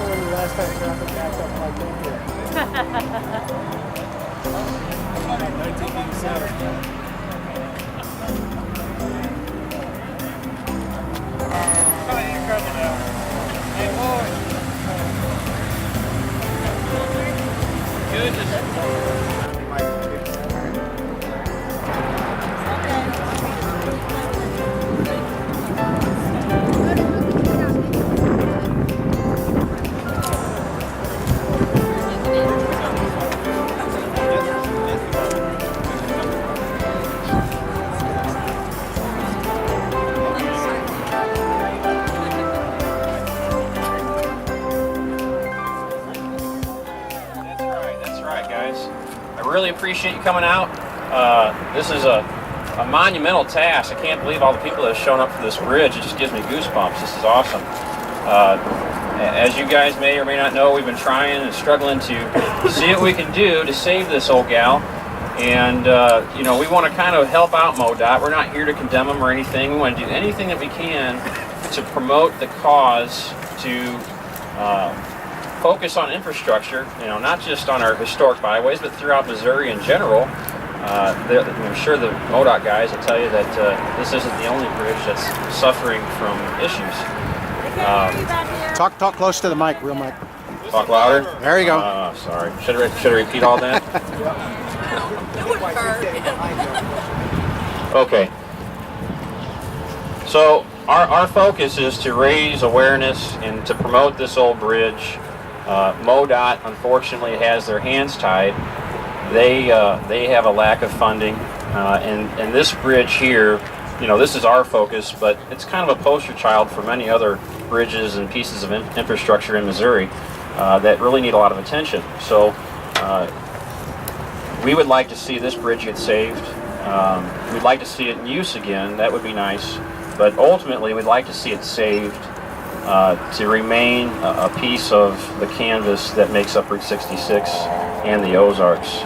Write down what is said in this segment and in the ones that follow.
When the last time traffic backed up like that here? 1987. Hey, boy. Goodness. I really appreciate you coming out. This is a monumental task. I can't believe all the people that have shown up for this bridge. It just gives me goosebumps. This is awesome. As you guys may or may not know, we've been trying and struggling to see what we can do to save this old gal. And, you know, we want to kind of help out MoDOT. We're not here to condemn them or anything. We want to do anything that we can to promote the cause, to focus on infrastructure, you know, not just on our historic byways, but throughout Missouri in general. I'm sure the MoDOT guys will tell you that this isn't the only bridge that's suffering from issues. Talk close to the mic, real mic. Talk louder? There you go. Sorry. Should I repeat all that? Okay. So our focus is to raise awareness and to promote this old bridge. MoDOT, unfortunately, has their hands tied. They have a lack of funding, and this bridge here, you know, this is our focus, but it's kind of a poster child for many other bridges and pieces of infrastructure in Missouri that really need a lot of attention. So we would like to see this bridge get saved. We'd like to see it in use again. That would be nice. But ultimately, we'd like to see it saved to remain a piece of the canvas that makes up Route 66 and the Ozarks.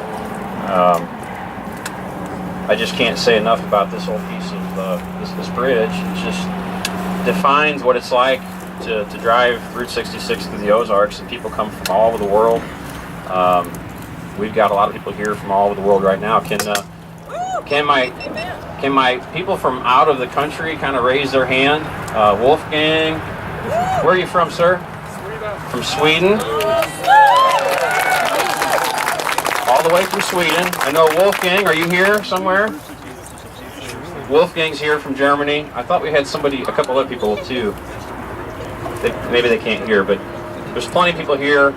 I just can't say enough about this whole piece of this bridge. It just defines what it's like to drive Route 66 through the Ozarks, and people come from all over the world. We've got a lot of people here from all over the world right now. Can my people from out of the country kind of raise their hand? Wolfgang, where are you from, sir? Sweden. From Sweden? All the way from Sweden. I know Wolfgang, are you here somewhere? Wolfgang's here from Germany. I thought we had a couple other people too. Maybe they can't hear, but there's plenty of people here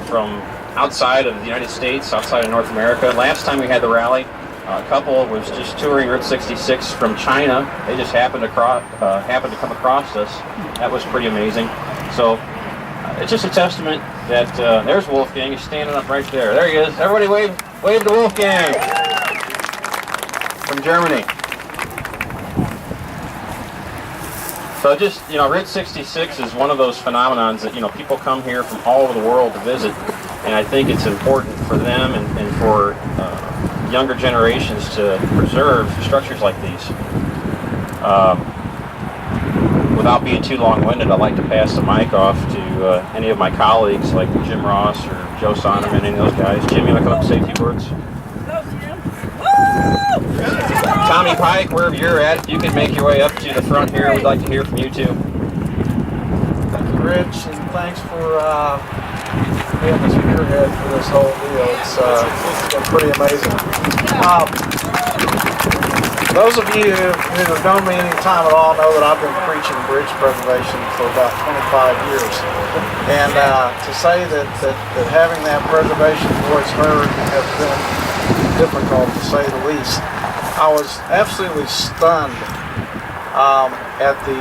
from outside of the United States, outside of North America. Last time we had the rally, a couple was just touring Route 66 from China. They just happened to come across us. That was pretty amazing. So it's just a testament that there's Wolfgang. He's standing up right there. There he is. Everybody wave to Wolfgang from Germany. So just, you know, Route 66 is one of those phenomenons that, you know, people come here from all over the world to visit, and I think it's important for them and for younger generations to preserve structures like these. Without being too long-winded, I'd like to pass the mic off to any of my colleagues like Jim Ross or Joe Sonneman, any of those guys. Jim, you want to come up and say a few words? Tommy Pike, wherever you're at, if you can make your way up to the front here, we'd like to hear from you too. Thank you, Rich, and thanks for being the spearhead for this whole deal. It's been pretty amazing. Those of you who have known me any time at all know that I've been preaching bridge preservation for about 25 years. And to say that having that preservation voice heard has been difficult, to say the least. I was absolutely stunned at the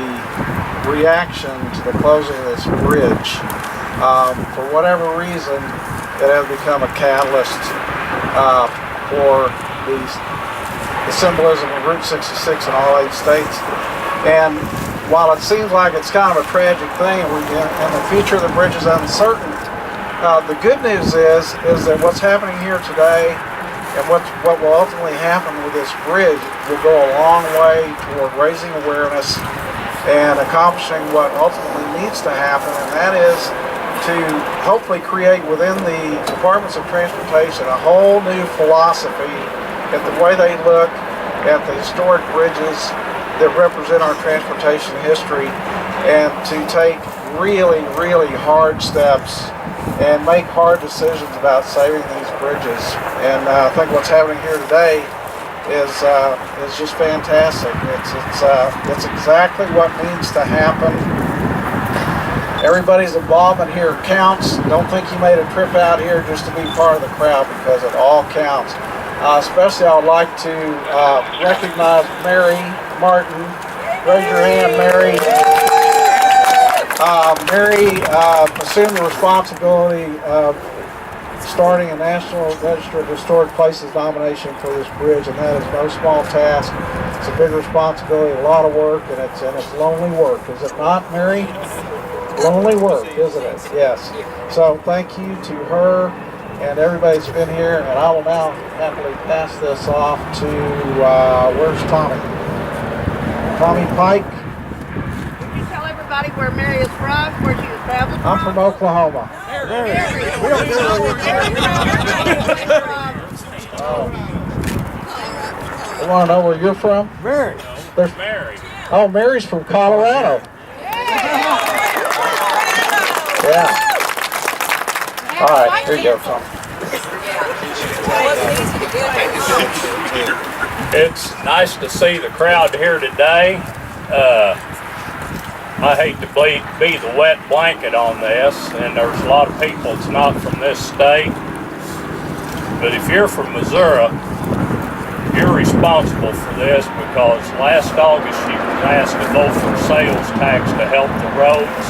reaction to the closing of this bridge. For whatever reason, it has become a catalyst for the symbolism of Route 66 in all 8 states. And while it seems like it's kind of a tragic thing, and the future of the bridge is uncertain, the good news is that what's happening here today and what will ultimately happen with this bridge will go a long way toward raising awareness and accomplishing what ultimately needs to happen, and that is to hopefully create within the departments of transportation a whole new philosophy at the way they look at the historic bridges that represent our transportation history, and to take really, really hard steps and make hard decisions about saving these bridges. And I think what's happening here today is just fantastic. It's exactly what needs to happen. Everybody's involvement here counts. Don't think you made a trip out here just to be part of the crowd, because it all counts. Especially I would like to recognize Mary Martin. Raise your hand, Mary. Mary assumed the responsibility of starting a National Register of Historic Places nomination for this bridge, and that is no small task. It's a big responsibility, a lot of work, and it's lonely work, is it not, Mary? Lonely work, isn't it? Yes. So thank you to her and everybody that's been here, and I will now happily pass this off to, where's Tommy? Tommy Pike. Would you tell everybody where Mary is from, where she was traveling from? I'm from Oklahoma. Mary. You want to know where you're from? Mary. Mary. Oh, Mary's from Colorado. Yeah. All right, here you go, Tom. It's nice to see the crowd here today. I hate to be the wet blanket on this, and there's a lot of people that's not from this state. But if you're from Missouri, you're responsible for this, because last August you were asked to vote for sales tax to help the roads.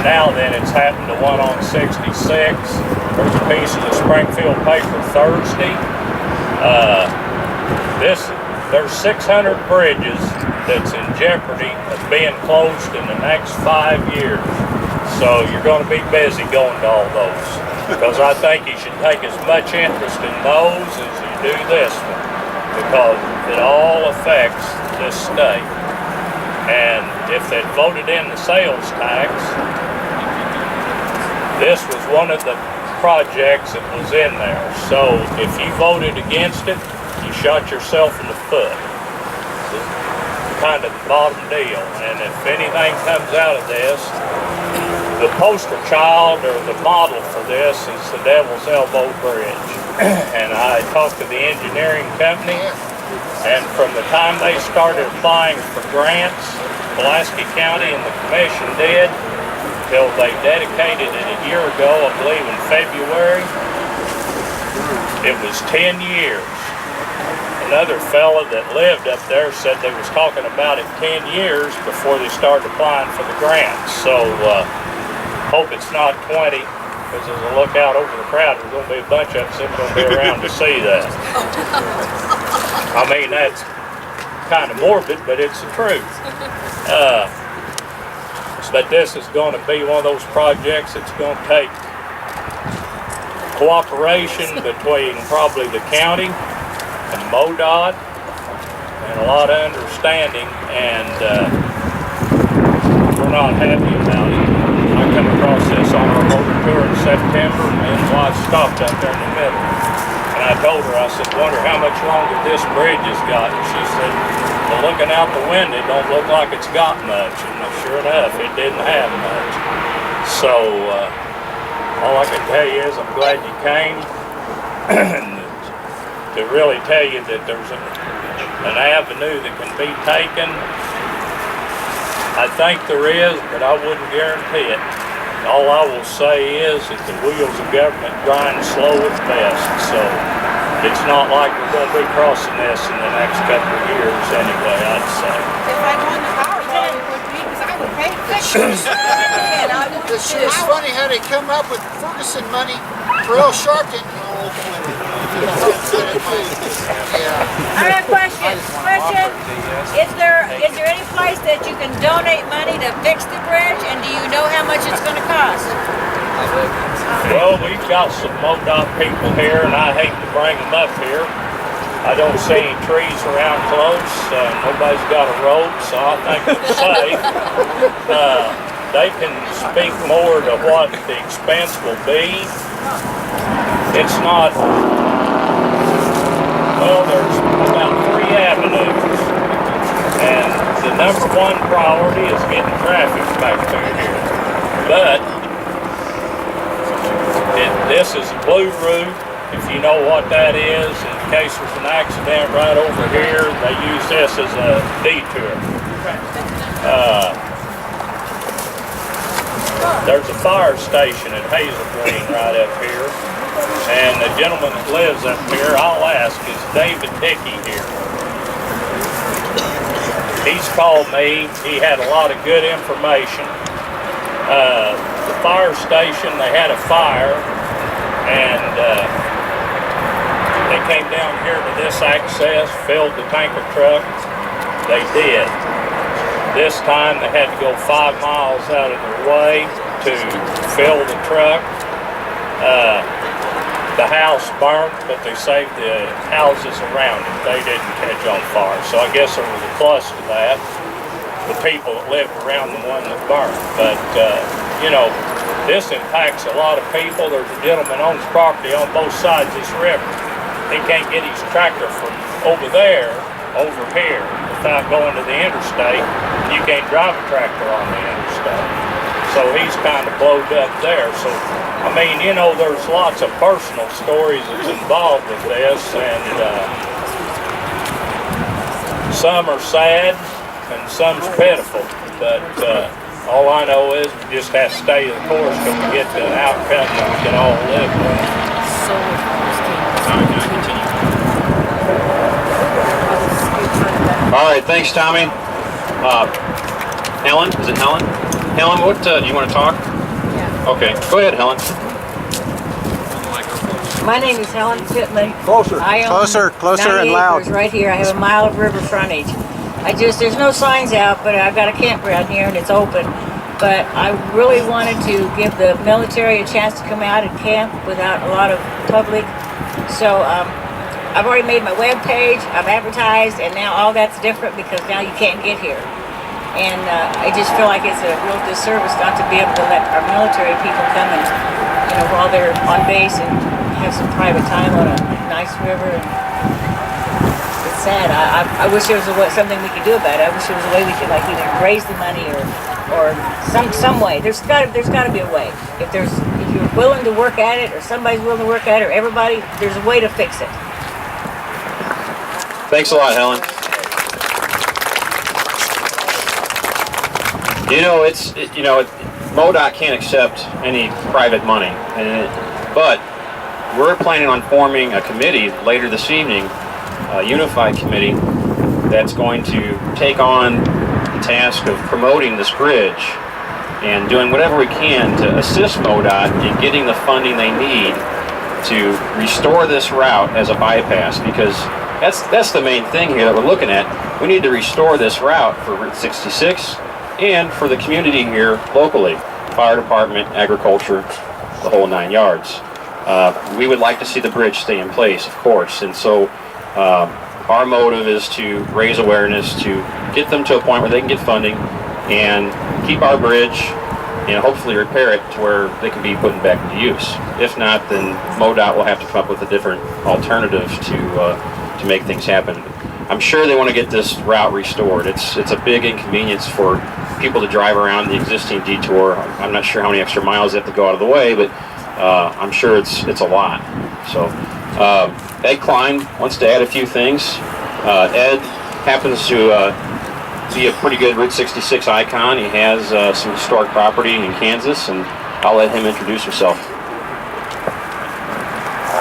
Now then, it's happened to one on 66. There's a piece of the Springfield paper Thursday. There's 600 bridges that's in jeopardy of being closed in the next 5 years. So you're going to be busy going to all those, because I think you should take as much interest in those as you do this one, because it all affects this state. And if they'd voted in the sales tax, this was one of the projects that was in there. So if you voted against it, you shot yourself in the foot. It's kind of the bottom deal. And if anything comes out of this, the poster child or the model for this is the Devil's Elbow Bridge. And I talked to the engineering company, and from the time they started applying for grants, Pulaski County and the commission did, till they dedicated it a year ago, I believe in February, it was 10 years. Another fella that lived up there said they was talking about it 10 years before they started applying for the grants. So hope it's not 20, because as I look out over the crowd, there's going to be a bunch of us that are going to be around to see that. I mean, that's kind of morbid, but it's the truth. But this is going to be one of those projects that's going to take cooperation between probably the county and MoDOT and a lot of understanding, and we're not happy about it. I come across this on our motor tour in September, and wife stopped up there in the middle. And I told her, I said, wonder how much longer this bridge has got. And she said, well, looking out the window, it don't look like it's got much. And sure enough, it didn't have much. So all I can tell you is I'm glad you came. And to really tell you that there's an avenue that can be taken, I think there is, but I wouldn't guarantee it. All I will say is that the wheels of government grind slow at best, so it's not like we're going to be crossing this in the next couple of years anyway, I'd say. If I won the Powerball, it would be, because I would pay pictures. It's funny how they come up with Ferguson money for El Sharpton. I have a question. Is there any place that you can donate money to fix the bridge, and do you know how much it's going to cost? Well, we've got some MoDOT people here, and I hate to bring them up here. I don't see any trees around close. Nobody's got a rope, so I think it's safe. They can speak more to what the expense will be. It's not, well, there's about 3 avenues, and the number one priority is getting traffic back through here. But this is a blue route, if you know what that is. In case there's an accident right over here, they use this as a detour. There's a fire station at Hazel Green right up here, and the gentleman that lives up here, I'll ask, is David Dickey here? He's called me. He had a lot of good information. The fire station, they had a fire, and they came down here to this access, filled the tanker truck. They did. This time they had to go 5 miles out of their way to fill the truck. The house burnt, but they saved the houses around it. They didn't catch on fire. So I guess there was a plus to that. The people that lived around the one that burned. But, you know, this impacts a lot of people. There's a gentleman owns property on both sides of this river. He can't get his tractor from over there, over here, without going to the interstate. You can't drive a tractor on the interstate. So he's kind of blowed up there. So, I mean, you know, there's lots of personal stories that's involved with this, and some are sad and some's pitiful. But all I know is we just have to stay the course till we get to an outcome that we can all live with. All right, thanks, Tommy. Helen, is it Helen? Helen, what do you want to talk? Yeah. Okay, go ahead, Helen. My name is Helen Pittman. Closer, I own closer 90 and loud. acres right here. I have a mile of river frontage. There's no signs out, but I've got a campground here and it's open. But I really wanted to give the military a chance to come out and camp without a lot of public. So I've already made my web page, I've advertised, and now all that's different because now you can't get here. And I just feel like it's a real disservice not to be able to let our military people come and, you know, while they're on base and have some private time on a nice river. And it's sad. I wish there was something we could do about it. I wish there was a way we could like either raise the money or some way. There's got to be a way. If you're willing to work at it, or somebody's willing to work at it, or everybody, there's a way to fix it. Thanks a lot, Helen. You know, MoDOT can't accept any private money, but we're planning on forming a committee later this evening, a unified committee that's going to take on the task of promoting this bridge and doing whatever we can to assist MoDOT in getting the funding they need to restore this route as a bypass, because that's the main thing here that we're looking at. We need to restore this route for Route 66 and for the community here locally, fire department, agriculture, the whole 9 yards. We would like to see the bridge stay in place, of course, and so our motive is to raise awareness, to get them to a point where they can get funding and keep our bridge and hopefully repair it to where they can be put back into use. If not, then MoDOT will have to come up with a different alternative to make things happen. I'm sure they want to get this route restored. It's a big inconvenience for people to drive around the existing detour. I'm not sure how many extra miles they have to go out of the way, but I'm sure it's a lot. So Ed Klein wants to add a few things. Ed happens to be a pretty good Route 66 icon. He has some historic property in Kansas, and I'll let him introduce himself.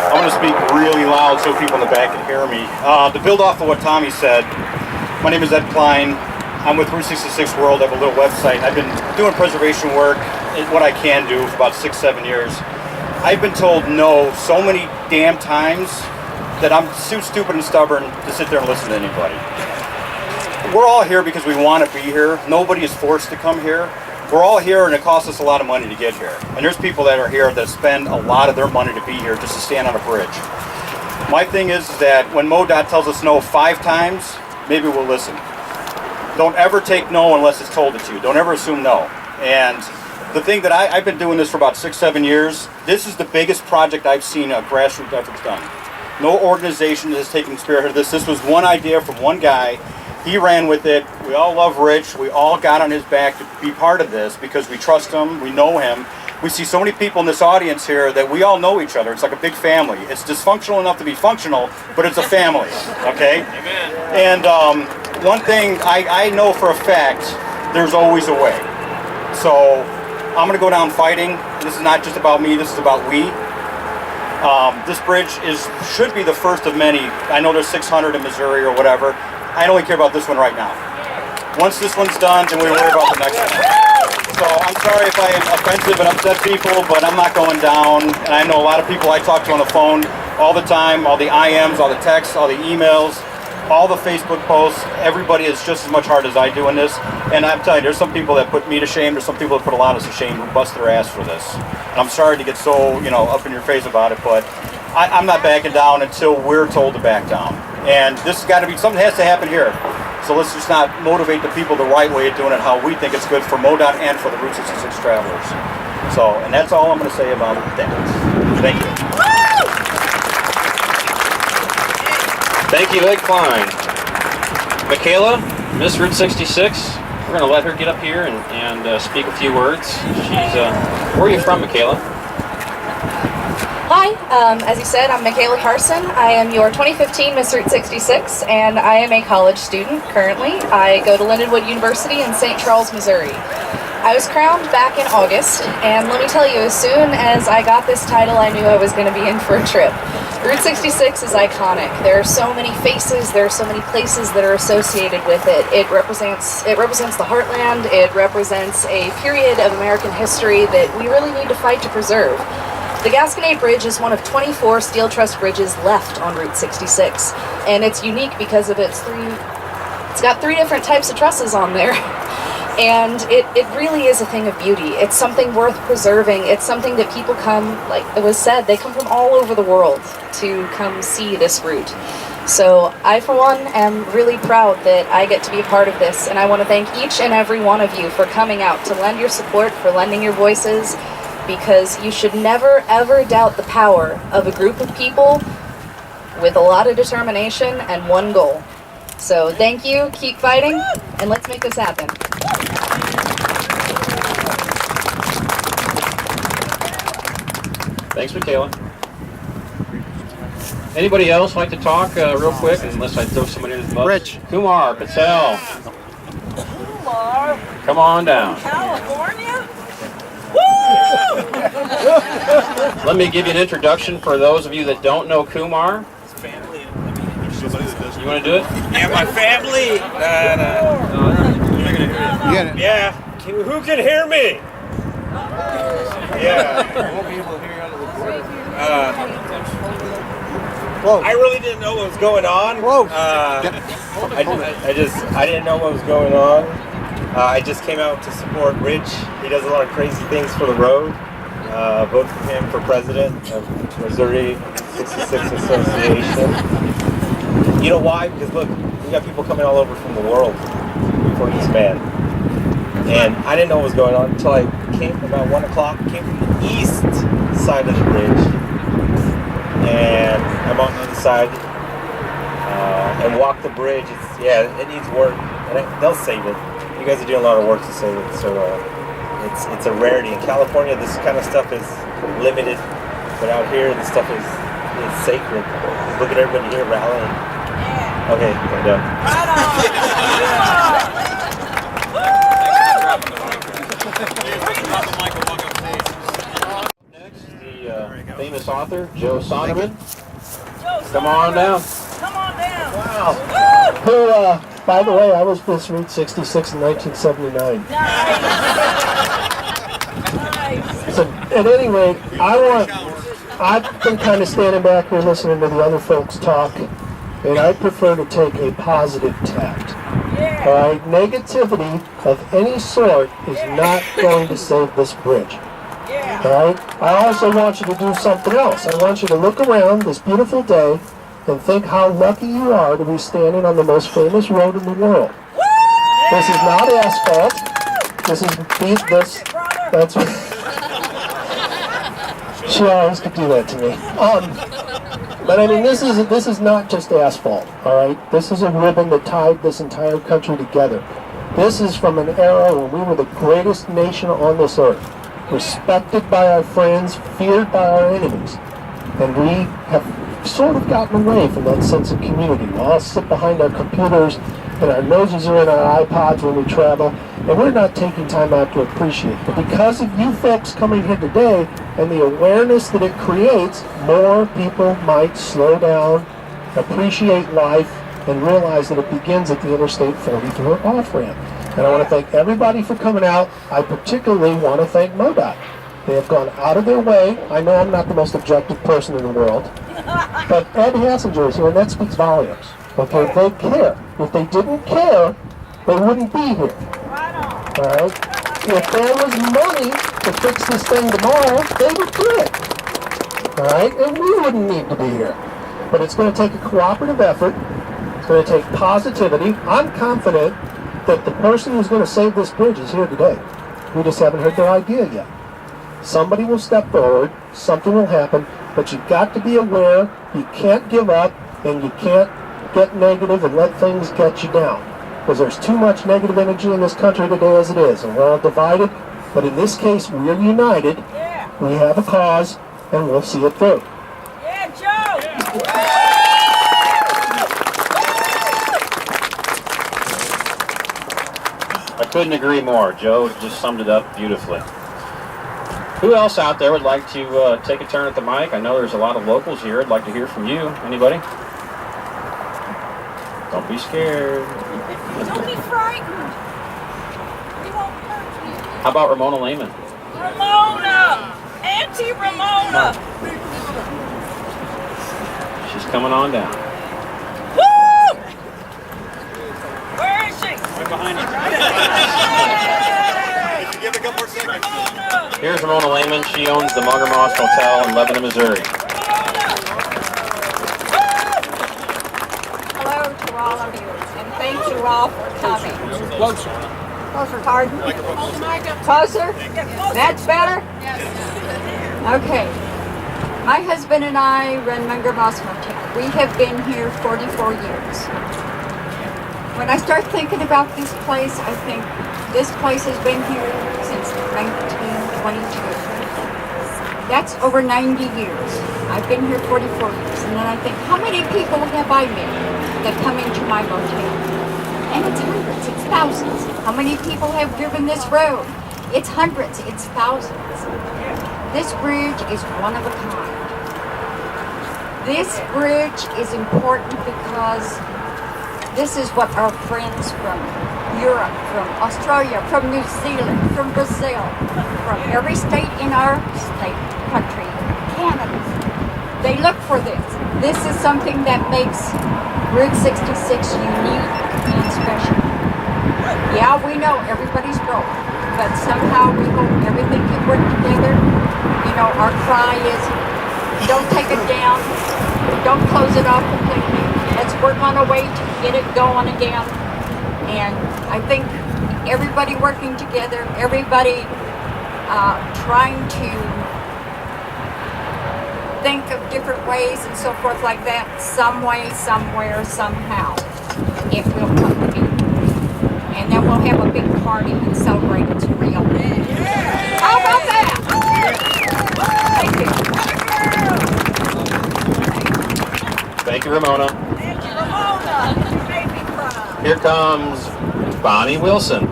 I'm going to speak really loud so people in the back can hear me. To build off of what Tommy said, my name is Ed Klein. I'm with Route 66 World. I have a little website. I've been doing preservation work, what I can do, for about 6-7 years. I've been told no so many damn times that I'm too stupid and stubborn to sit there and listen to anybody. We're all here because we want to be here. Nobody is forced to come here. We're all here, and it costs us a lot of money to get here. And there's people that are here that spend a lot of their money to be here just to stand on a bridge. My thing is that when MoDOT tells us no 5 times, maybe we'll listen. Don't ever take no unless it's told to you. Don't ever assume no. And the thing that I've been doing this for about 6-7 years, this is the biggest project I've seen a grassroots efforts done. No organization has taken spearhead of this. This was one idea from one guy. He ran with it. We all love Rich. We all got on his back to be part of this because we trust him, we know him. We see so many people in this audience here that we all know each other. It's like a big family. It's dysfunctional enough to be functional, but it's a family, okay? Amen. And one thing I know for a fact, there's always a way. So I'm gonna go down fighting. This is not just about me, this is about we. This bridge should be the first of many. I know there's 600 in Missouri or whatever. I only care about this one right now. Once this one's done, then we worry about the next one. So I'm sorry if I am offensive and upset people, but I'm not going down. And I know a lot of people I talk to on the phone all the time, all the IMs, all the texts, all the emails, all the Facebook posts. Everybody is just as much heart as I do in this. And I'm telling you, there's some people that put me to shame. There's some people that put a lot of us to shame who bust their ass for this. And I'm sorry to get so, up in your face about it, but I'm not backing down until we're told to back down. And this has got to be, something has to happen here. So let's just not motivate the people the right way of doing it, how we think it's good for MoDOT and for the Route 66 travelers. So, and that's all I'm going to say about that. Thank you. Thank you, Ed Klein. Michaela, Miss Route 66, we're going to let her get up here and speak a few words. She's, where are you from, Michaela? Hi, as you said, I'm Michaela Carson. I am your 2015 Miss Route 66, and I am a college student currently. I go to Lindenwood University in St. Charles, Missouri. I was crowned back in August, and let me tell you, as soon as I got this title, I knew I was going to be in for a trip. Route 66 is iconic. There are so many faces, there are so many places that are associated with it. It represents the heartland, it represents a period of American history that we really need to fight to preserve. The Gasconade Bridge is one of 24 steel truss bridges left on Route 66, and it's unique because of it's got 3 different types of trusses on there. And it really is a thing of beauty. It's something worth preserving. It's something that people come, like it was said, they come from all over the world to come see this route. So I, for one, am really proud that I get to be a part of this, and I want to thank each and every one of you for coming out to lend your support, for lending your voices, because you should never, ever doubt the power of a group of people with a lot of determination and one goal. So thank you, keep fighting, and let's make this happen. Thanks, Michaela. Anybody else like to talk real quick, unless I throw somebody in the bus? Rich. Kumar Patel. Kumar, Come on down. California? Let me give you an introduction for those of you that don't know Kumar. You want to do it? Yeah, my family. Yeah. Who can hear me? Yeah. I really didn't know what was going on. I didn't know what was going on. I just came out to support Rich. He does a lot of crazy things for the road. Vote for him for president of Missouri 66 Association. You know why? Because look, we got people coming all over from the world for this man. And I didn't know what was going on until I came about 1 o'clock, came from the east side of the bridge. And I'm on the other side and walked the bridge. It needs work. And they'll save it. You guys are doing a lot of work to save it. So it's a rarity. In California, this kind of stuff is limited. But out here, this stuff is sacred. Look at everybody here rallying. Okay, I'm done. Next, the famous author, Joe Sonderman. Come on down. Come on down. Wow. Who, by the way, I was Miss Route 66 in 1979. Nice. So, at any rate, I've been kind of standing back here listening to the other folks talk, and I prefer to take a positive tact. Yeah. All right, negativity of any sort is not going to save this bridge. Yeah. All right. I also want you to do something else. I want you to look around this beautiful day and think how lucky you are to be standing on the most famous road in the world. This is not asphalt. This is this. That's what. She always could do that to me. But I mean, this is not just asphalt. All right, this is a ribbon that tied this entire country together. This is from an era when we were the greatest nation on this earth, respected by our friends, feared by our enemies, and we have sort of gotten away from that sense of community. We all sit behind our computers and our noses are in our iPods when we travel, and we're not taking time out to appreciate. But because of you folks coming here today and the awareness that it creates, more people might slow down, appreciate life, and realize that it begins at the Interstate 44 off-ramp. And I want to thank everybody for coming out. I particularly want to thank MoDOT. They have gone out of their way. I know I'm not the most objective person in the world, but Ed Hassinger is here, and that speaks volumes. Okay, they care. If they didn't care, they wouldn't be here. All right? If there was money to fix this thing tomorrow, they would do it. All right? And we wouldn't need to be here. But it's going to take a cooperative effort. It's going to take positivity. I'm confident that the person who's going to save this bridge is here today. We just haven't heard their idea yet. Somebody will step forward. Something will happen. But you've got to be aware. You can't give up, and you can't get negative and let things get you down. Because there's too much negative energy in this country today as it is, and we're all divided. But in this case, we're united. We have a cause, and we'll see it through. Yeah, Joe! I couldn't agree more. Joe just summed it up beautifully. Who else out there would like to take a turn at the mic? I know there's a lot of locals here. I'd like to hear from you. Anybody? Don't be scared. Don't be frightened. We won't hurt you. How about Ramona Lehman? Ramona! Auntie Ramona! She's coming on down. Woo! Where is she? Right behind you. Give a couple more seconds. Here's Ramona Lehman. She owns the Munger Moss Hotel in Lebanon, Missouri. Hello to all of you, and thank you all for coming. Closer. Closer, pardon? Closer? That's better? Okay. My husband and I run Munger Moss Motel. We have been here 44 years. When I start thinking about this place, I think this place has been here since 1922. That's over 90 years. I've been here 44 years, and then I think, how many people have I met that come into my motel? And it's hundreds, it's thousands. How many people have driven this road? It's hundreds, it's thousands. This bridge is one of a kind. This bridge is important because this is what our friends from Europe, from Australia, from New Zealand, from Brazil, from every state in our country, Canada, they look for this. This is something that makes Route 66 unique and special. Yeah, we know everybody's broke, but somehow we hope everything can work together. You know, our cry is, don't take it down, don't close it off completely. Let's work on a way to get it going again. And I think everybody working together, everybody trying to think of different ways and so forth like that, some way, somewhere, somehow, it will come to be. And then we'll have a big party and celebrate it's real. How about that? Thank you. Thank you, Ramona. Thank you, Ramona. You made me cry. Here comes Bonnie Wilson.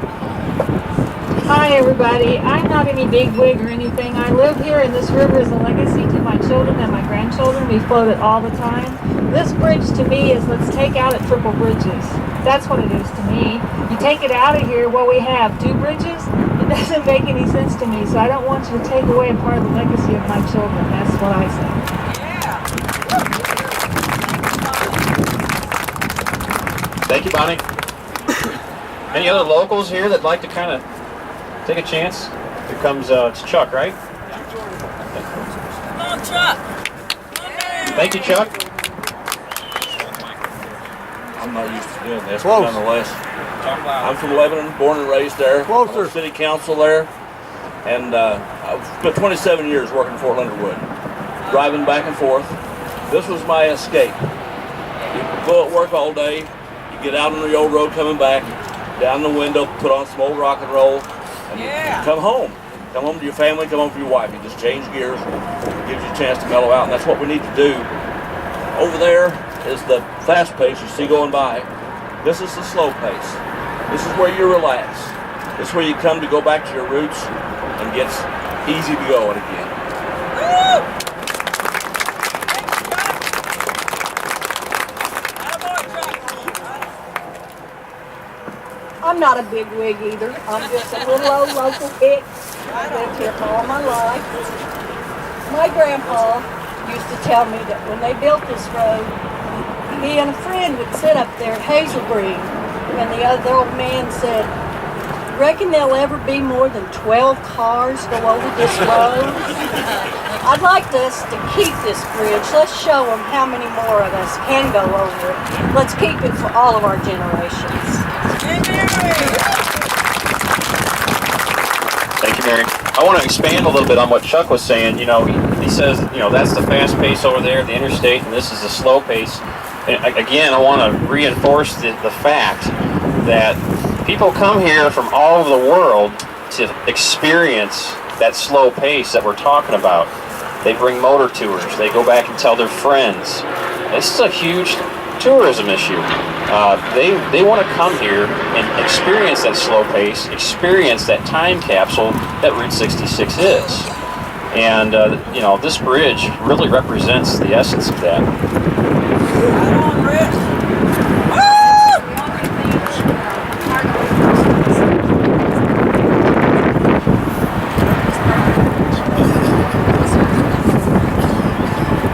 Hi everybody, I'm not any big wig or anything. I live here and this river is a legacy to my children and my grandchildren. We float it all the time. This bridge to me is let's take out at triple bridges. That's what it is to me. You take it out of here, well we have 2 bridges. It doesn't make any sense to me, so I don't want you to take away a part of the legacy of my children. That's what I say. Thank you, Bonnie. Any other locals here that'd like to kind of take a chance? Here comes it's Chuck, right? Come on, Chuck. Thank you, Chuck. I'm not used to doing this, but nonetheless. I'm from Lebanon, born and raised there. Closer. City council there. And I've spent 27 years working in Fort Leonard Wood, driving back and forth. This was my escape. You go at work all day, you get out on the old road coming back, down the window, put on some old rock and roll, and you come home. Come home to your family, come home to your wife. You just change gears, gives you a chance to mellow out, and that's what we need to do. Over there is the fast pace you see going by. This is the slow pace. This is where you relax. This is where you come to go back to your roots and gets easy to go again. I'm not a big wig either. I'm just a little old local hick. I've lived here for all my life. My grandpa used to tell me that when they built this road, he and a friend would sit up there at Hazel Green, and the other old man said, "Reckon there'll ever be more than 12 cars go over this road?" I'd like us to keep this bridge. Let's show them how many more of us can go over it. Let's keep it for all of our generations. Thank you, Mary. I want to expand a little bit on what Chuck was saying. You know, he says, you know, that's the fast pace over there, the interstate, and this is the slow pace. And again, I want to reinforce the fact that people come here from all over the world to experience that slow pace that we're talking about. They bring motor tours. They go back and tell their friends. This is a huge tourism issue. They want to come here and experience that slow pace, experience that time capsule that Route 66 is. And, you know, this bridge really represents the essence of that.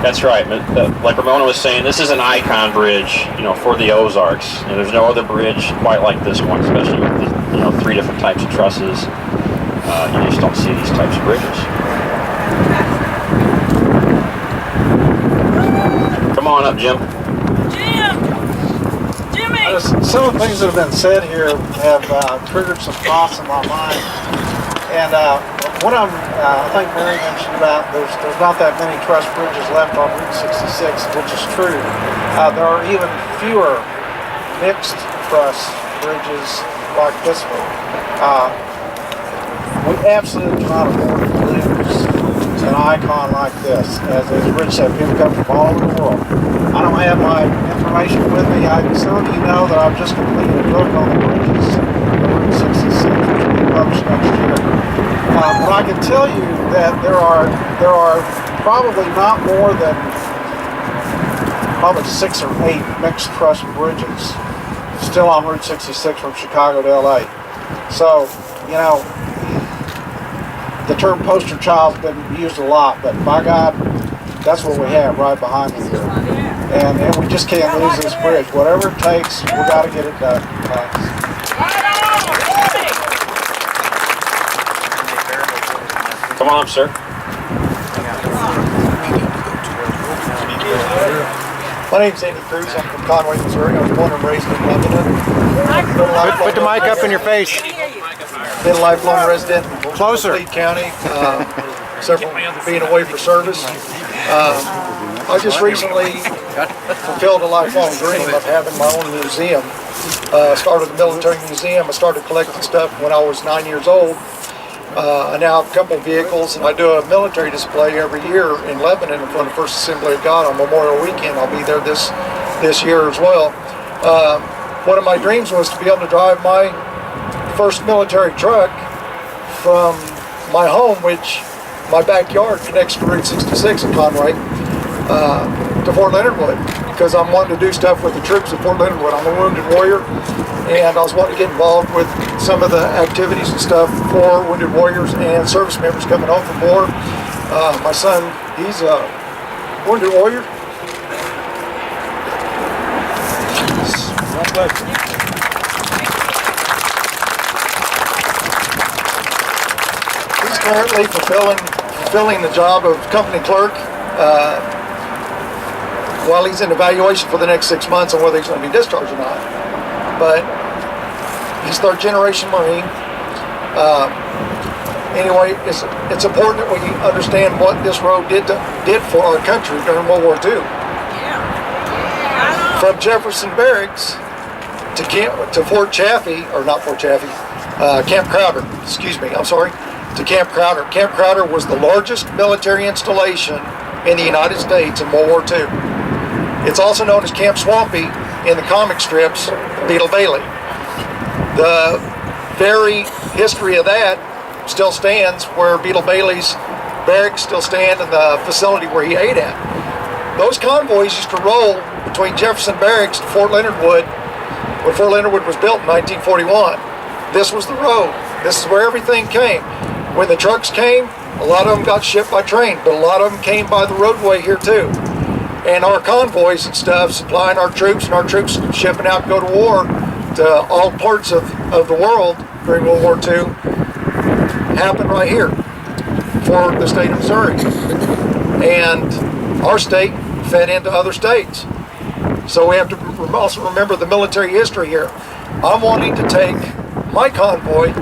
That's right. Like Ramona was saying, this is an icon bridge, you know, for the Ozarks. And there's no other bridge quite like this one, especially with the, you know, 3 different types of trusses. You just don't see these types of bridges. Come on up, Jim. Jimmy! Some of the things that have been said here have triggered some thoughts in my mind. And one of them, I think Mary mentioned about there's not that many truss bridges left on Route 66, which is true. There are even fewer mixed truss bridges like this one. We absolutely cannot afford to lose an icon like this. As Rich said, people come from all over the world. I don't have my information with me. Some of you know that I've just completed a book on the bridges of Route 66, which will be published next year. But I can tell you that there are probably not more than probably 6 or 8 mixed truss bridges still on Route 66 from Chicago to LA. So, you know, the term poster child's been used a lot, but by God, that's what we have right behind me here. And we just can't lose this bridge. Whatever it takes, we got to get it done. Come on up, sir. My name's Andy Cruz. I'm from Conway, Missouri. I was born and raised in Lebanon. Put the mic up in your face. Been a lifelong resident in Gasconade County, several being away for service. I just recently fulfilled a lifelong dream of having my own museum. Started a military museum. I started collecting stuff when I was 9 years old. I now have a couple vehicles, and I do a military display every year in Lebanon in front of First Assembly of God on Memorial Weekend. I'll be there this year as well. One of my dreams was to be able to drive my first military truck from my home, which my backyard connects to Route 66 in Conway, to Fort Leonard Wood, because I'm wanting to do stuff with the troops at Fort Leonard Wood. I'm a wounded warrior, and I was wanting to get involved with some of the activities and stuff for wounded warriors and service members coming home from war. My son, he's a wounded warrior. He's currently fulfilling the job of company clerk. while he's in evaluation for the next 6 months on whether he's going to be discharged or not. But he's third generation Marine. Anyway, it's important that we understand what this road did for our country during World War II. From Jefferson Barracks to Fort Chaffee, or not Fort Chaffee, Camp Crowder, excuse me, I'm sorry, to Camp Crowder. Camp Crowder was the largest military installation in the United States in World War II. It's also known as Camp Swampy in the comic strips, Beetle Bailey. The very history of that still stands, where Beetle Bailey's barracks still stand, and the facility where he ate at. Those convoys used to roll between Jefferson Barracks and Fort Leonard Wood when Fort Leonard Wood was built in 1941. This was the road. This is where everything came. When the trucks came, a lot of them got shipped by train, but a lot of them came by the roadway here too. And our convoys and stuff, supplying our troops, and our troops shipping out to go to war to all parts of the world during World War II, happened right here for the state of Missouri. And our state fed into other states. So we have to also remember the military history here. I'm wanting to take my convoy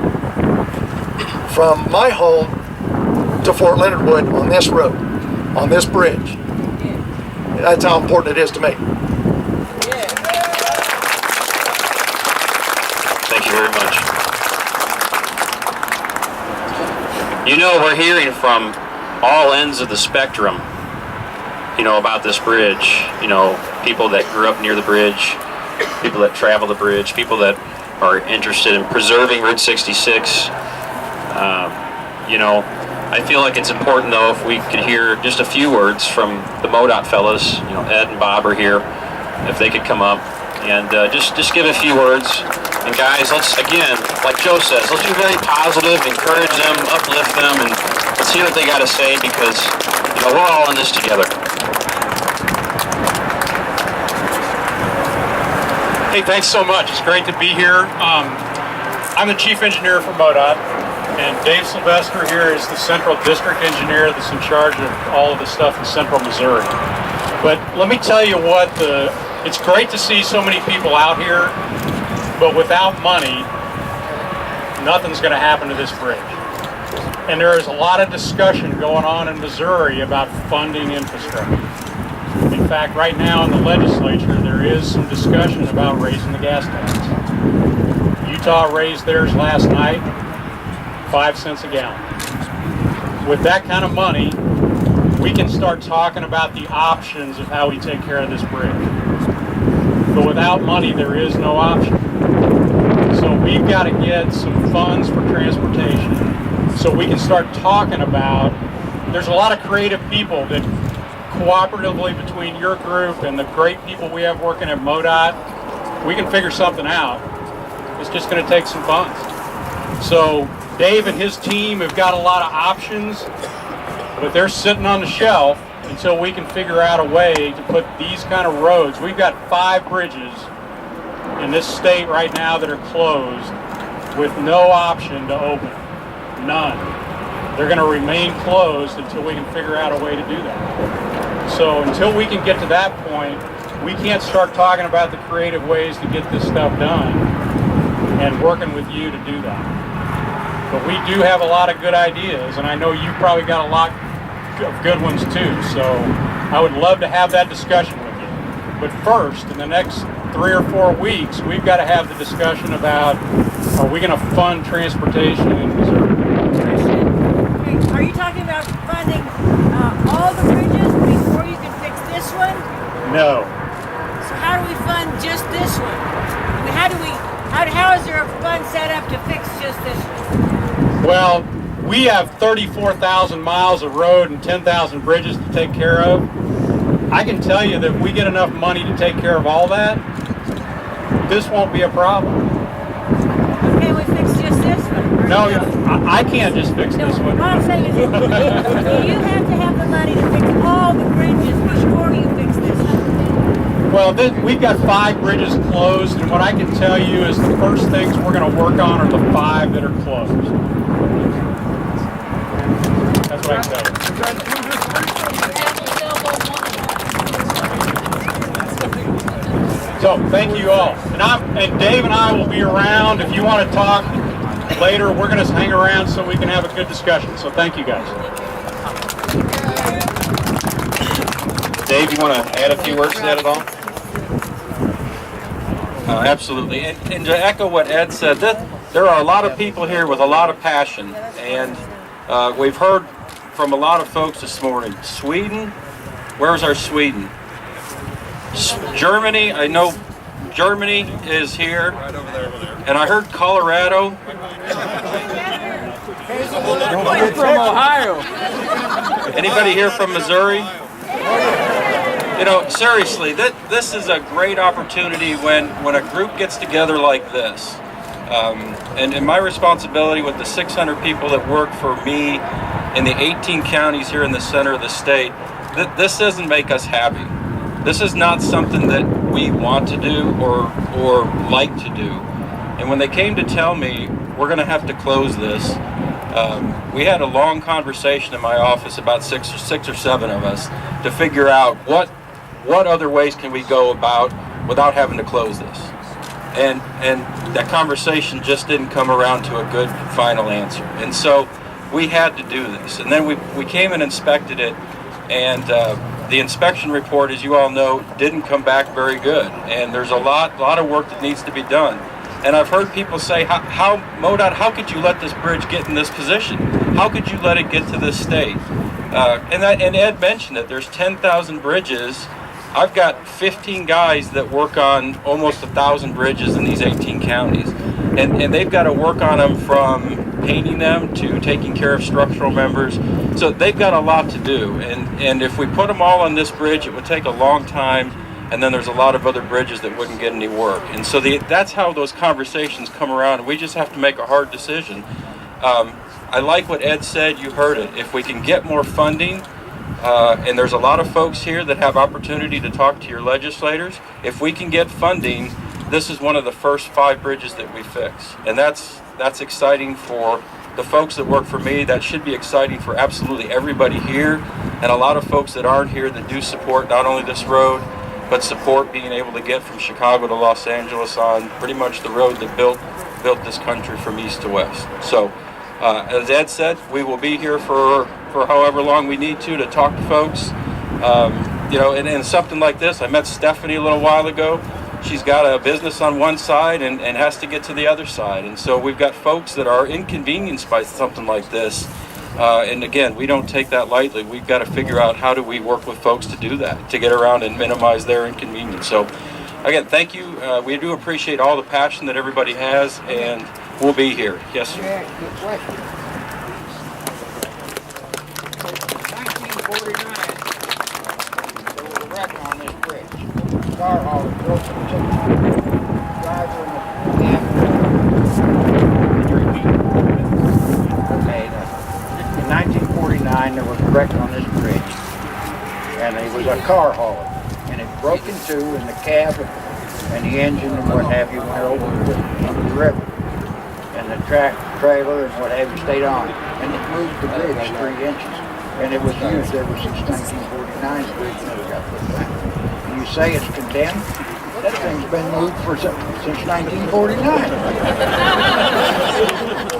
from my home to Fort Leonard Wood on this road, on this bridge. That's how important it is to me. Thank you very much. You know, we're hearing from all ends of the spectrum, you know, about this bridge. You know, people that grew up near the bridge, people that travel the bridge, people that are interested in preserving Route 66. You know, I feel like it's important, though, if we could hear just a few words from the MoDOT fellas. You know, Ed and Bob are here. If they could come up and just give a few words. And guys, let's, again, like Joe says, let's be very positive, encourage them, uplift them, and let's hear what they got to say, because, you know, we're all in this together. Hey, thanks so much. It's great to be here. I'm the chief engineer for MoDOT, and Dave Sylvester here is the central district engineer that's in charge of all of the stuff in central Missouri. But let me tell you what, it's great to see so many people out here, but without money, nothing's going to happen to this bridge. And there is a lot of discussion going on in Missouri about funding infrastructure. In fact, right now in the legislature, there is some discussion about raising the gas tax. Utah raised theirs last night, 5 cents a gallon. With that kind of money, we can start talking about the options of how we take care of this bridge. But without money, there is no option. So we've got to get some funds for transportation so we can start talking about, there's a lot of creative people that cooperatively between your group and the great people we have working at MoDOT, we can figure something out. It's just going to take some funds. So Dave and his team have got a lot of options, but they're sitting on the shelf until we can figure out a way to put these kind of roads. We've got 5 bridges in this state right now that are closed with no option to open. None. They're going to remain closed until we can figure out a way to do that. So until we can get to that point, we can't start talking about the creative ways to get this stuff done and working with you to do that. But we do have a lot of good ideas, and I know you've probably got a lot of good ones too, so I would love to have that discussion with you. But first, in the next 3 or 4 weeks, we've got to have the discussion about, are we going to fund transportation in Missouri? Are you talking about funding all the bridges before you can fix this one? No. So how do we fund just this one? I mean, how is there a fund set up to fix just this one? Well, we have 34,000 miles of road and 10,000 bridges to take care of. I can tell you that if we get enough money to take care of all that, this won't be a problem. Can we fix just this one? No, I can't just fix this one. What I'm saying is, you have to have the money to fix all the bridges before you fix this one. Well, we've got 5 bridges closed, and what I can tell you is the first things we're going to work on are the 5 that are closed. That's what I can tell you. So thank you all. And Dave and I will be around if you want to talk later. We're going to hang around so we can have a good discussion. So thank you guys. Dave, you want to add a few words to that at all? Absolutely. And to echo what Ed said, there are a lot of people here with a lot of passion. And we've heard from a lot of folks this morning. Sweden, where's our Sweden? Germany, I know Germany is here. And I heard Colorado. From Ohio. Anybody here from Missouri? You know, seriously, this is a great opportunity when a group gets together like this. And my responsibility with the 600 people that work for me in the 18 counties here in the center of the state, this doesn't make us happy. This is not something that we want to do or like to do. And when they came to tell me we're going to have to close this, we had a long conversation in my office, about six or seven of us, to figure out what other ways can we go about without having to close this. And that conversation just didn't come around to a good final answer. And so we had to do this. And then we came and inspected it, and the inspection report, as you all know, didn't come back very good. And there's a lot of work that needs to be done. And I've heard people say, MoDOT, how could you let this bridge get in this position? How could you let it get to this state? And Ed mentioned it. There's 10,000 bridges. I've got 15 guys that work on almost 1,000 bridges in these 18 counties. And they've got to work on them from painting them to taking care of structural members. So they've got a lot to do. And if we put them all on this bridge, it would take a long time. And then there's a lot of other bridges that wouldn't get any work. And so that's how those conversations come around. We just have to make a hard decision. I like what Ed said. You heard it. If we can get more funding, and there's a lot of folks here that have opportunity to talk to your legislators. If we can get funding, this is one of the first 5 bridges that we fix. And that's exciting for the folks that work for me. That should be exciting for absolutely everybody here. And a lot of folks that aren't here that do support not only this road, but support being able to get from Chicago to Los Angeles on pretty much the road that built this country from east to west. So, as Ed said, we will be here for however long we need to talk to folks. You know, and something like this, I met Stephanie a little while ago. She's got a business on one side and has to get to the other side. And so we've got folks that are inconvenienced by something like this. And again, we don't take that lightly. We've got to figure out how do we work with folks to do that, to get around and minimize their inconvenience. So again, thank you. We do appreciate all the passion that everybody has, and we'll be here. Yes, sir. Good question. 1949, there was a wreck on this bridge. Car hauler broke into driver and the In 1949, there was a wreck on this bridge, and it was a car hauler, and it broke in two, and the cab and the engine and what have you went over the river, and the trailer and what have you stayed on, and it moved the bridge 3 inches, and it was used ever since 1949. The bridge never got put back. And you say it's condemned? That thing's been moved since 1949.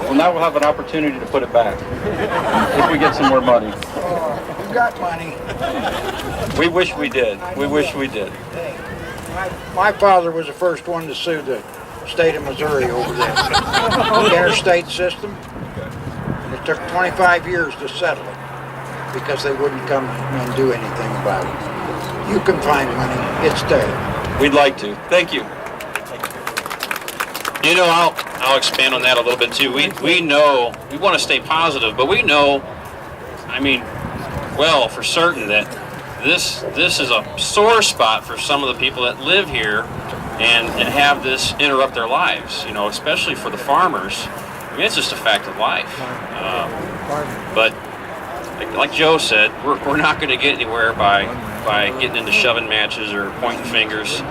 Well, now we'll have an opportunity to put it back if we get some more money. You got money. We wish we did. We wish we did. My father was the first one to sue the state of Missouri over the interstate system. And it took 25 years to settle it because they wouldn't come and do anything about it. You can find money. It's there. We'd like to. Thank you. You know, I'll expand on that a little bit too. We know, we want to stay positive, but we know, I mean, well, for certain that this is a sore spot for some of the people that live here and have this interrupt their lives, you know, especially for the farmers. I mean, it's just a fact of life. But like Joe said, we're not going to get anywhere by getting into shoving matches or pointing fingers.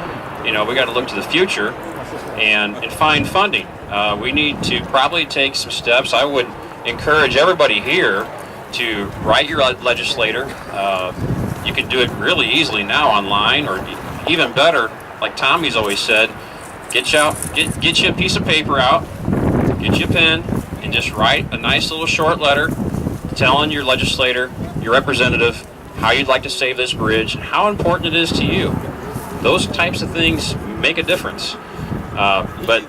You know, we got to look to the future and find funding. We need to probably take some steps. I would encourage everybody here to write your legislator. You can do it really easily now online, or even better, like Tommy's always said, get you a piece of paper out, get you a pen, and just write a nice little short letter telling your legislator, your representative, how you'd like to save this bridge, and how important it is to you. Those types of things make a difference. But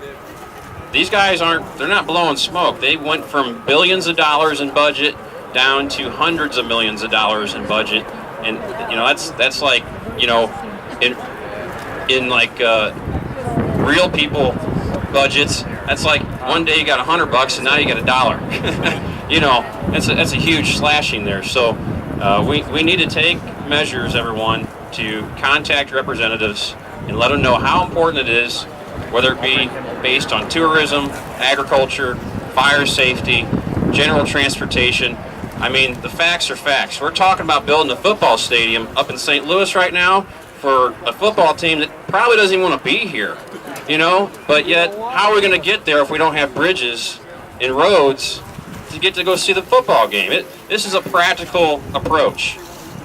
these guys they're not blowing smoke. They went from billions of dollars in budget down to hundreds of millions of dollars in budget. And, you know, that's like, you know, in like real people budgets, that's like one day you got $100 and now you got $1. You know, that's a huge slashing there. So we need to take measures, everyone, to contact representatives and let them know how important it is, whether it be based on tourism, agriculture, fire safety, general transportation. I mean, the facts are facts. We're talking about building a football stadium up in St. Louis right now for a football team that probably doesn't even want to be here, you know? But yet, how are we going to get there if we don't have bridges and roads to get to go see the football game? This is a practical approach.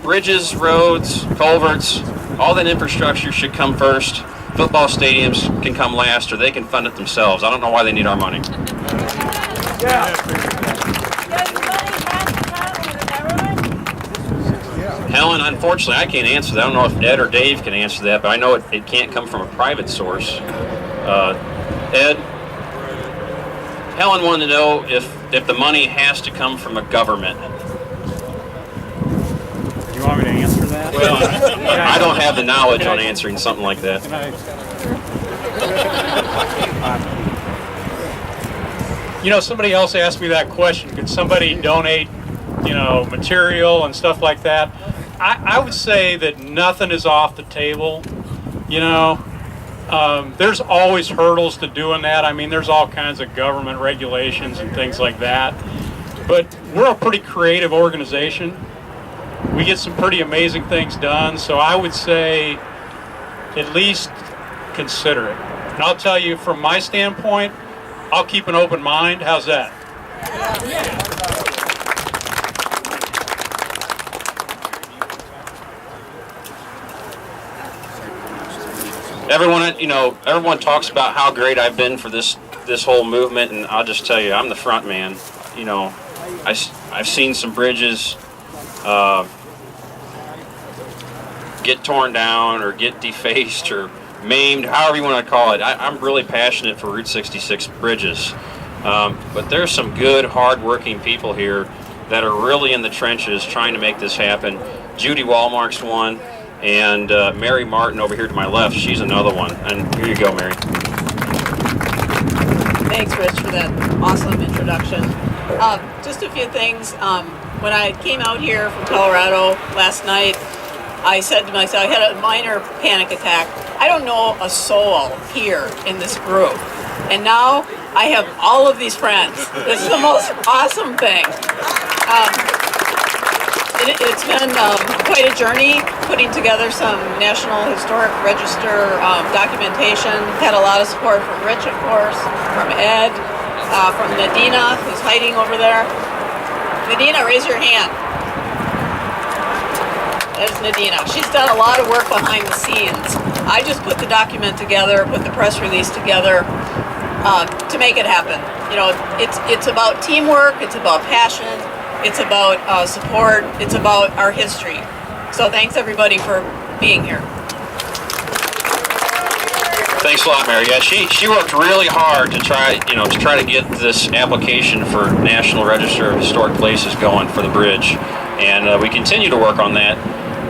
Bridges, roads, culverts, all that infrastructure should come first. Football stadiums can come last, or they can fund it themselves. I don't know why they need our money. Helen, unfortunately, I can't answer that. I don't know if Ed or Dave can answer that, but I know it can't come from a private source. Ed, Helen wanted to know if the money has to come from a government. Do you want me to answer that? Well, I don't have the knowledge on answering something like that. You know, somebody else asked me that question. Could somebody donate, you know, material and stuff like that? I would say that nothing is off the table. You know, there's always hurdles to doing that. I mean, there's all kinds of government regulations and things like that. But we're a pretty creative organization. We get some pretty amazing things done. So I would say at least consider it. And I'll tell you, from my standpoint, I'll keep an open mind. How's that? Everyone talks about how great I've been for this whole movement, and I'll just tell you, I'm the front man. You know, I've seen some bridges get torn down or get defaced or maimed, however you want to call it. I'm really passionate for Route 66 bridges. But there's some good, hard-working people here that are really in the trenches trying to make this happen. Judy Walmark's one, and Mary Martin over here to my left, she's another one. And here you go, Mary. Thanks, Rich, for that awesome introduction. Just a few things. When I came out here from Colorado last night, I said to myself, I had a minor panic attack. I don't know a soul here in this group. And now I have all of these friends. This is the most awesome thing. It's been quite a journey putting together some National Historic Register documentation. Had a lot of support from Rich, of course, from Ed, from Nadina, who's hiding over there. Nadina, raise your hand. There's Nadina. She's done a lot of work behind the scenes. I just put the document together, put the press release together to make it happen. You know, it's about teamwork, it's about passion, it's about support, it's about our history. So thanks everybody for being here. Thanks a lot, Mary. Yeah, she worked really hard to try to get this application for National Register of Historic Places going for the bridge, and we continue to work on that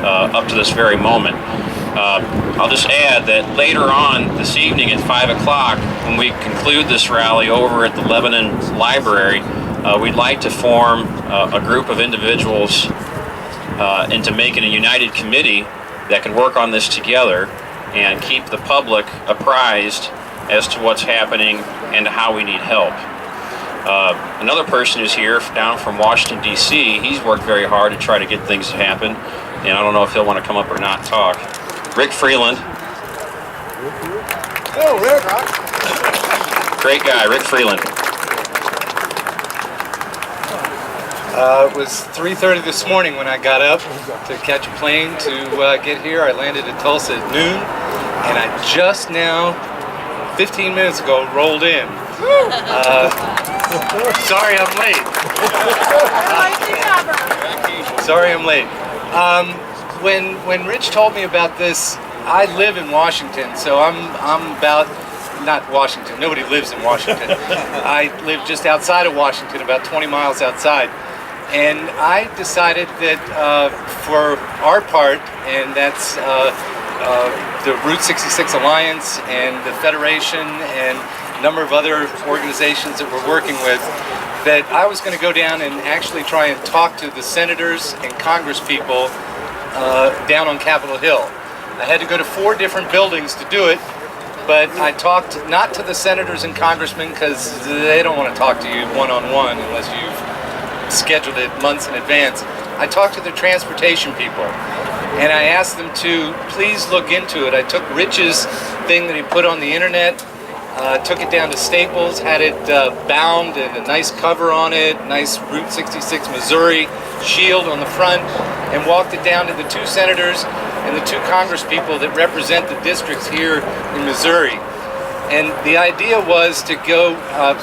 up to this very moment. I'll just add that later on this evening at 5 o'clock, when we conclude this rally over at the Lebanon Library, we'd like to form a group of individuals into making a united committee that can work on this together and keep the public apprised as to what's happening and how we need help. Another person who's here down from Washington, D.C., he's worked very hard to try to get things to happen, and I don't know if he'll want to come up or not talk. Rick Freeland. Oh, Rick. Great guy, Rick Freeland. It was 3:30 this morning when I got up to catch a plane to get here. I landed at Tulsa at noon, and I just now, 15 minutes ago, rolled in. Sorry I'm late. Sorry I'm late. When Rich told me about this, I live in Washington, so I'm about, not Washington, nobody lives in Washington. I live just outside of Washington, about 20 miles outside. And I decided that for our part, and that's the Route 66 Alliance and the Federation and a number of other organizations that we're working with, that I was going to go down and actually try and talk to the senators and congresspeople down on Capitol Hill. I had to go to 4 different buildings to do it, but I talked not to the senators and congressmen because they don't want to talk to you one-on-one unless you've scheduled it months in advance. I talked to the transportation people, and I asked them to please look into it. I took Rich's thing that he put on the internet, took it down to Staples, had it bound and a nice cover on it, nice Route 66 Missouri shield on the front, and walked it down to the 2 senators and the 2 congresspeople that represent the districts here in Missouri. And the idea was to go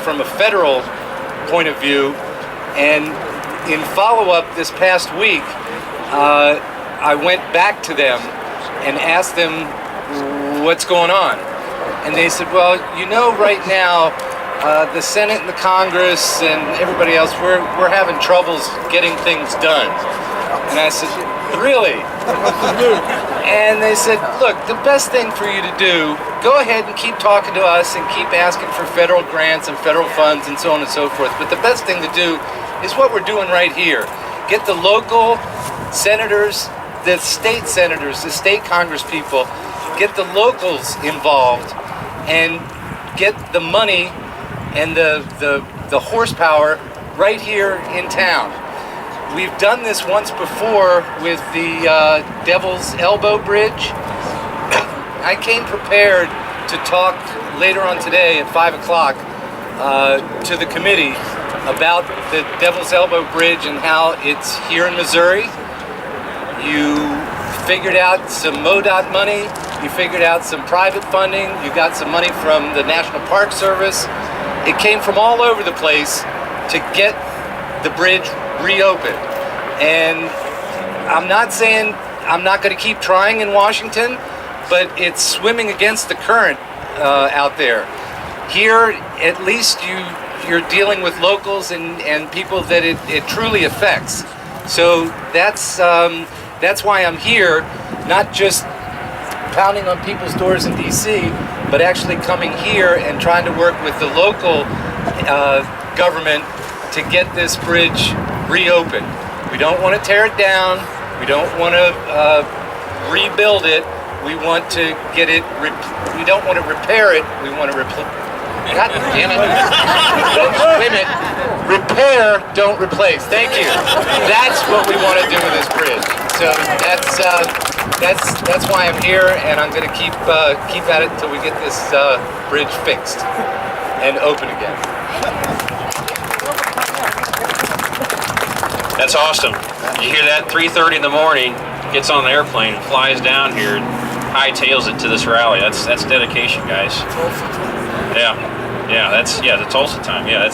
from a federal point of view, and in follow-up this past week, I went back to them and asked them what's going on. And they said, well, you know, right now, the Senate and the Congress and everybody else, we're having troubles getting things done. And I said, really? And they said, look, the best thing for you to do, go ahead and keep talking to us and keep asking for federal grants and federal funds and so on and so forth. But the best thing to do is what we're doing right here. Get the local senators, the state senators, the state congress people, get the locals involved and get the money and the horsepower right here in town. We've done this once before with the Devil's Elbow Bridge. I came prepared to talk later on today at 5 o'clock to the committee about the Devil's Elbow Bridge and how it's here in Missouri. You figured out some MoDOT money, you figured out some private funding, you got some money from the National Park Service. It came from all over the place to get the bridge reopened. And I'm not saying I'm not going to keep trying in Washington, but it's swimming against the current out there. Here, at least you're dealing with locals and people that it truly affects. So that's why I'm here, not just pounding on people's doors in DC, but actually coming here and trying to work with the local government to get this bridge reopened. We don't want to tear it down. We don't want to rebuild it. We want to get it. We don't want to repair it. We want to God damn it! Wait a minute. Repair, don't replace. Thank you. That's what we want to do with this bridge. So that's why I'm here, and I'm going to keep at it until we get this bridge fixed and open again. That's awesome. You hear that? 3:30 in the morning, gets on the airplane, flies down here, and hightails it to this rally. That's dedication, guys. Yeah, that's the Tulsa time. Yeah,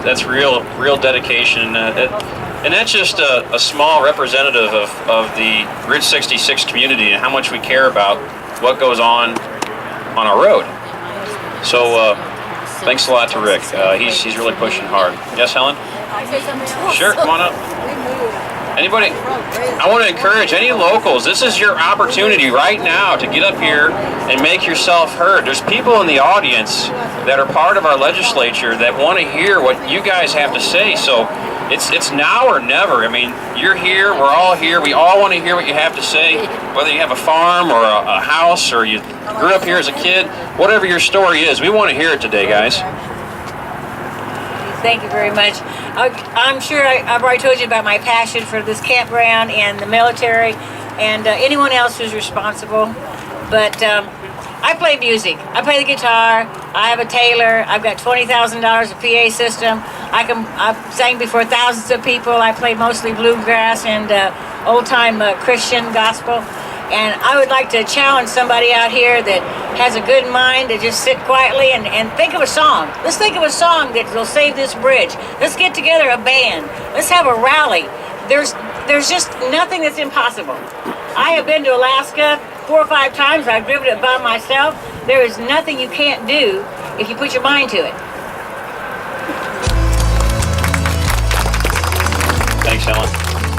that's real dedication, and that's just a small representative of the Route 66 community and how much we care about what goes on our road. So thanks a lot to Rick. He's really pushing hard. Yes, Helen? Sure, come on up. Anybody? I want to encourage any locals. This is your opportunity right now to get up here and make yourself heard. There's people in the audience that are part of our legislature that want to hear what you guys have to say. So it's now or never. I mean, you're here, we're all here. We all want to hear what you have to say, whether you have a farm or a house or you grew up here as a kid, whatever your story is. We want to hear it today, guys. Thank you very much. I'm sure I've already told you about my passion for this campground and the military and anyone else who's responsible. But I play music. I play the guitar. I have a tailor. I've got $20,000 of PA system. I've sang before thousands of people. I play mostly bluegrass and old-time Christian gospel. And I would like to challenge somebody out here that has a good mind to just sit quietly and think of a song. Let's think of a song that will save this bridge. Let's get together a band. Let's have a rally. There's just nothing that's impossible. I have been to Alaska 4 or 5 times. I've driven it by myself. There is nothing you can't do if you put your mind to it. Thanks, Helen.